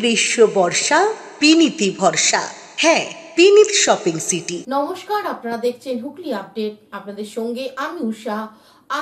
গ্রীষ্ম বর্ষা বিনীতি ভরসা। হ্যাঁ, বিনীত শপিং সিটি। নমস্কার, আপনারা দেখছেন হুগলি আপডেট। আপনাদের সঙ্গে আমি উষা।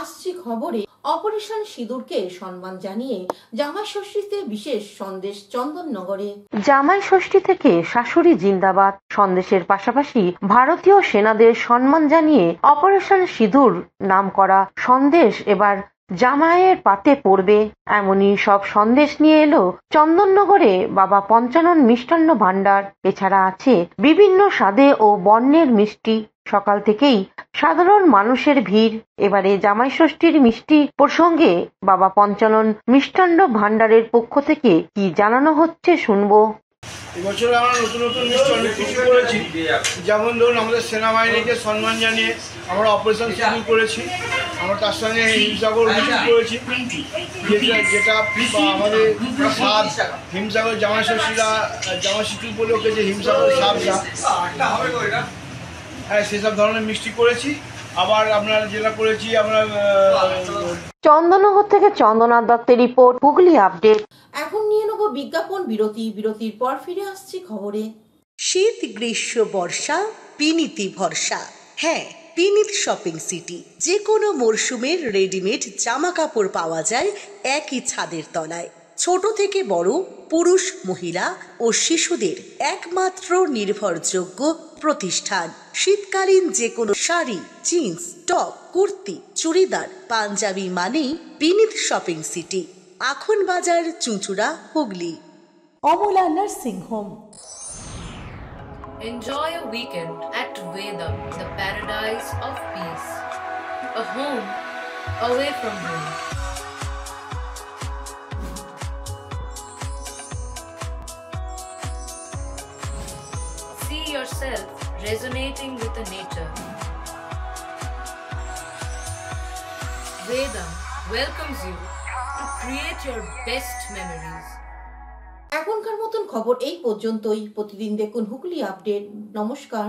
আসছি খবরে। অপারেশন সিঁদুরকে সম্মান জানিয়ে জামাই ষষ্ঠীতে বিশেষ সন্দেশ চন্দননগরে। জামাই ষষ্ঠী থেকে শাশুড়ি জিন্দাবাদ সন্দেশের পাশাপাশি ভারতীয় সেনাদের সম্মান জানিয়ে অপারেশন সিঁদুর নাম করা সন্দেশ এবার জামাইয়ের পাতে পড়বে। এমনই সব সন্দেশ নিয়ে এলো চন্দননগরে বাবা পঞ্চানন মিষ্টান্ন ভান্ডার। এছাড়া আছে বিভিন্ন স্বাদে ও বর্ণের মিষ্টি। সকাল থেকেই সাধারণ মানুষের ভিড়। এবারে জামাই ষষ্ঠীর মিষ্টি প্রসঙ্গে বাবা পঞ্চানন মিষ্টান্ন ভান্ডারের পক্ষ থেকে কি জানানো হচ্ছে শুনবো। এবছর আমরা নতুন নতুন মিষ্টি অনেক কিছু করেছি। যেমন ধরুন, আমাদের সেনাবাহিনীকে সম্মান জানিয়ে আমরা অপারেশন সিঁদুর করেছি। আমরা তার সঙ্গে হিমসাগর মিষ্টি করেছি, যেটা আমাদের স্বাদ হিমসাগর জামাই ষষ্ঠীরা জামাই ষষ্ঠী উপলক্ষে যে হিমসাগর স্বাদটা, হ্যাঁ, সেসব ধরনের মিষ্টি করেছি। আবার আপনার যেটা করেছি আমরা চন্দননগর থেকে চন্দনা দত্তের রিপোর্ট, হুগলি আপডেট। এখন নিয়ে নেব বিজ্ঞাপন বিরতি। বিরতির পর ফিরে আসছি খবরে। শীত গ্রীষ্ম বর্ষা বিনীতি ভরসা। হ্যাঁ, বিনীত শপিং সিটি। যে কোনো মরশুমের রেডিমেড জামা কাপড় পাওয়া যায় একই ছাদের তলায়। ছোট থেকে বড়, পুরুষ মহিলা ও শিশুদের একমাত্র নির্ভরযোগ্য প্রতিষ্ঠান। শীতকালীন যে কোনো শাড়ি, জিন্স, টপ, কুর্তি, চুড়িদার, পাঞ্জাবি মানেই বিনীত শপিং সিটি। আখন বাজার, চুঁচুড়া, Hooghly. Amala nursing home. Enjoy a weekend at Vedam, the paradise of peace. A home away from home. See yourself resonating with the nature. Vedam welcomes you to create your best memories. এখনকার মতন খবর এই পর্যন্তই। প্রতিদিন দেখুন Hooghly update. নমস্কার।